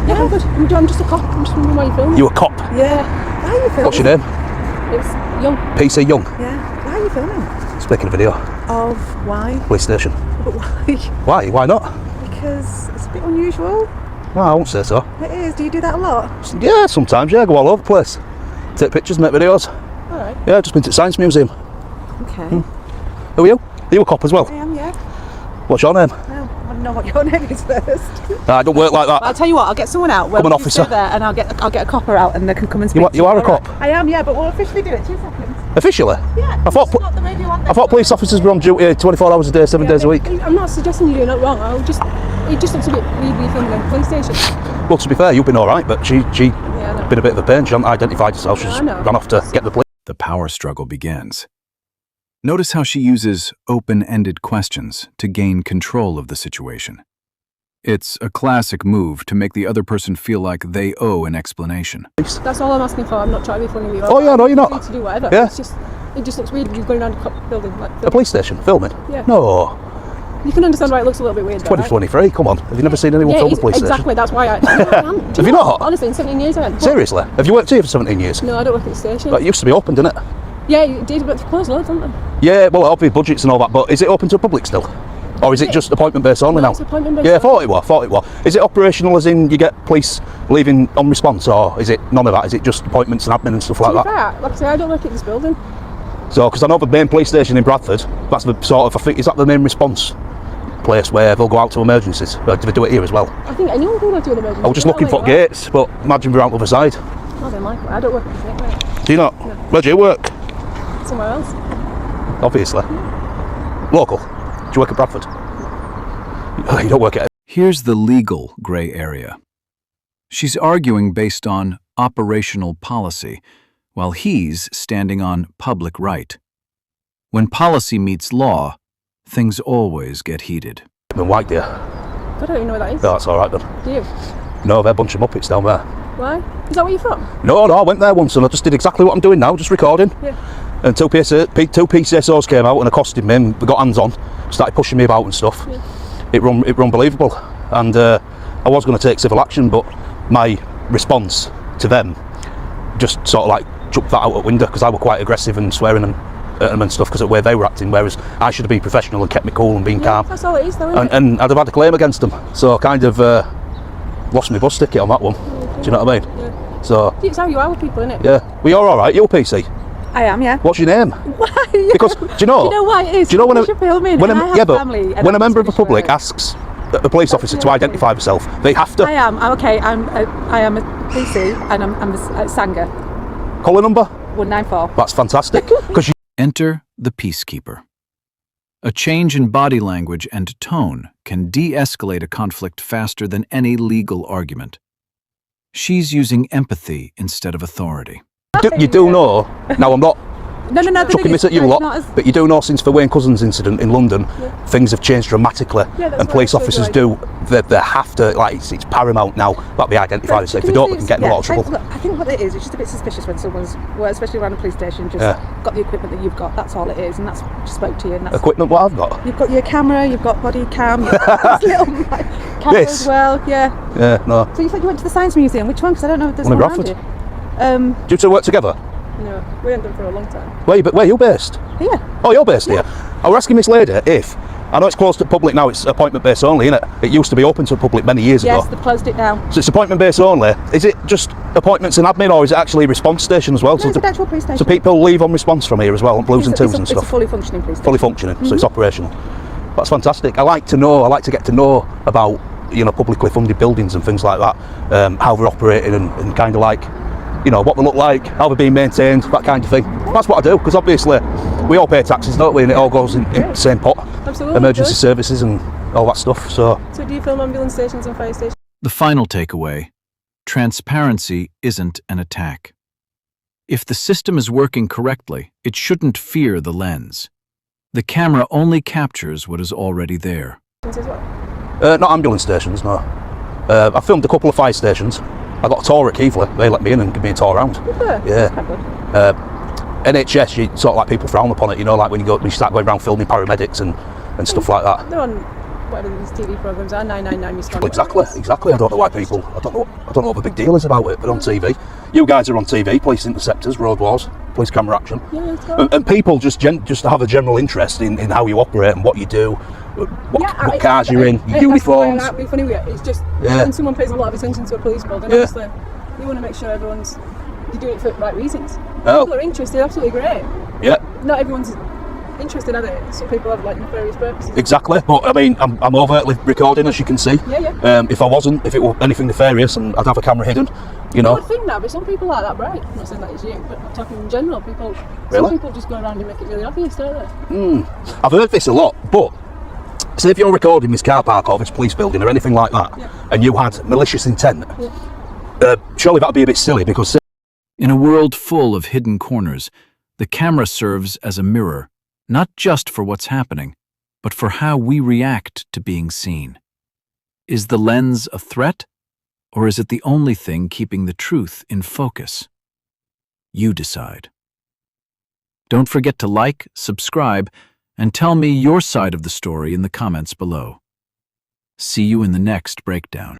Yeah, I'm good. I'm just a cop. I'm just wondering why you're filming. You a cop? Yeah. Why are you filming? What's your name? It's Young. PC Young. Yeah. Why are you filming? Just making a video. Of why? Police station. But why? Why? Why not? Because it's a bit unusual. No, I won't say so. It is. Do you do that a lot? Yeah, sometimes, yeah. I go all over the place. Take pictures, make videos. Alright. Yeah, just been to the Science Museum. Okay. Who are you? Are you a cop as well? I am, yeah. What's your name? Well, I want to know what your name is first. I don't work like that. I'll tell you what, I'll get someone out. I'm an officer. There and I'll get a copper out and they can come and speak to You are a cop? I am, yeah, but we'll officially do it. 2 seconds. Officially? Yeah. I thought police officers were on duty 24 hours a day, 7 days a week. I'm not suggesting you're doing it wrong. It just looks a bit weird when you filming a police station. Well, to be fair, you've been alright, but she's been a bit of a pain. She hasn't identified herself. She's run off to get the police. The power struggle begins. Notice how she uses open-ended questions to gain control of the situation. It's a classic move to make the other person feel like they owe an explanation. That's all I'm asking for. I'm not trying to be funny with you. Oh yeah, no, you're not. Free to do whatever. Yeah. It just looks weird when you're going around a building like A police station, filming? Yeah. No. You can understand why it looks a little bit weird. 2023, come on. Have you never seen anyone film a police exactly, station? that's why I Have you not? Honestly, in 17 years I went. Seriously? Have you worked here for 17 years? No, I don't work at the station. But it used to be open, didn't it? Yeah, it did, but it's closed loads, haven't they? Yeah, well, obviously budgets and all that, but is it open to the public still? Or is it just appointment based only now? It's appointment based. Yeah, I thought it was. Is it operational as in you get police leaving on response, or is it none of that? Is it just appointments and admin and stuff like that? Fair, like I say, I don't work at this building. So, because I know the main police station in Bradford, that's the sort of, I think, is that the main response place where they'll go out to emergencies? Or do they do it here as well? I think anyone can go to an emergency. I was just looking for gates, but imagine we're out the other side. I don't like it. I don't work at this network. Do you not? No. Where do you work? Somewhere else. Obviously. Local? Do you work at Bradford? You don't work at... Here's the legal gray area. She's arguing based on operational policy, while he's standing on public right. When policy meets law, things always get heated. In White Deer. I don't even know where that is. No, that's alright then. Do you? No, they're a bunch of muppets down there. Why? Is that where you're from? No, I went there once and I just did exactly what I'm doing now, just recording. Yeah. And two PCSOs came out and accosted me and they got hands on, started pushing me about and stuff. Yeah. It were unbelievable. And I was going to take civil action, but my response to them just sort of like chucked that out the window because I were quite aggressive and swearing at them and stuff because of the way they were acting, whereas I should have been professional and kept me cool and been calm. That's all it is though, isn't it? And I'd have had a claim against them. So I kind of lost my bus ticket on that one. Okay. Do you know what I mean? Yeah. So It's how you are with people, isn't it? yeah. Well, you're alright, you're PC. I am, yeah. What's your name? Why? Because do you know? You know why it is? Do you know when when a member of the public asks a police officer to identify himself, they have to. I am. Okay. I am a PC and I'm a Sangha. Call a number. 194. That's fantastic. Because Enter the peacekeeper. A change in body language and tone can de-escalate a conflict faster than any legal argument. She's using empathy instead of authority. you do know. Now I'm not No. chucking this at you lot, but you do know since the Wayne Couzens incident in London, things have changed dramatically, and police officers they have to, like, it's paramount now that they identify themselves. If they don't, they can get in a lot of trouble. Look, I think what it is, it's just a bit suspicious when someone's, especially around a police station, just got the equipment that you've got. That's all it is, and that's just spoke to you. And that's Equipment, what I've got? You've got your camera, you've got body cam, you've got this little camera This? as well. Yeah. Yeah, no. So you said you went to the Science Museum. Which one? Because I don't know if there's One in one around Bradford. here. Do you two work together? No, we haven't done for a long time. Where are you based? Here. Oh, you're based here. I was asking this lady if, I know it's closed to public now, it's appointment based only, isn't it? It used to be open to the public many years ago. Yes, they've closed it now. So it's appointment based only. Is it just appointments and admin, or is it actually a response station as well? No, it's an actual police station. So people leave on response from here as well, on blues and twos and stuff? It's a fully functioning police station. Fully functioning, so it's operational. That's fantastic. I like to get to know about, publicly funded buildings and things like that, how they're operating and kind of like, what they look like, how they're being maintained, that kind of thing. That's what I do, because obviously we all pay taxes, don't we, and it all goes in the same pot. Absolutely. Emergency services and all that stuff. So do you film ambulance stations and fire stations? The final takeaway: transparency isn't an attack. If the system is working correctly, it shouldn't fear the lens. The camera only captures what is already there. Not ambulance stations, no. I filmed a couple of fire stations. I got a tour at Keighley. They let me in and give me a tour around. Yeah. NHS, you sort of like people frown upon it, like when you start going around filming paramedics and stuff like that. They're on whatever these TV programs are, 999 respond. Exactly. I don't know why people. I don't know what the big deal is about it. But on TV, you guys are on TV, police interceptors, road wars, police camera action, and people just have a general interest in how you operate and what you do, what cars you're in, your uniforms. That's be funny with it. It's just when someone pays a lot of attention to a police building, obviously you want to make sure you're doing it for the right reasons. People are interested, absolutely great. Yeah. Not everyone's interested, are they? Some people have like nefarious purposes. Exactly, but I mean, I'm overtly recording, as you can see. If I wasn't, if it were anything nefarious, and I'd have a camera hidden, you know. I would think that, but some people aren't that bright. I'm not saying that is you, but I'm talking in general. Some people just go around and make it really obvious, don't they? I've heard this a lot, but say if you're recording this car park or this police building or anything like that, and you had malicious intent, surely that'd be a bit silly, because In a world full of hidden corners, the camera serves as a mirror, not just for what's happening, but for how we react to being seen. Is the lens a threat, or is it the only thing keeping the truth in focus? You decide. Don't forget to like, subscribe, and tell me your side of the story in the comments below. See you in the next breakdown.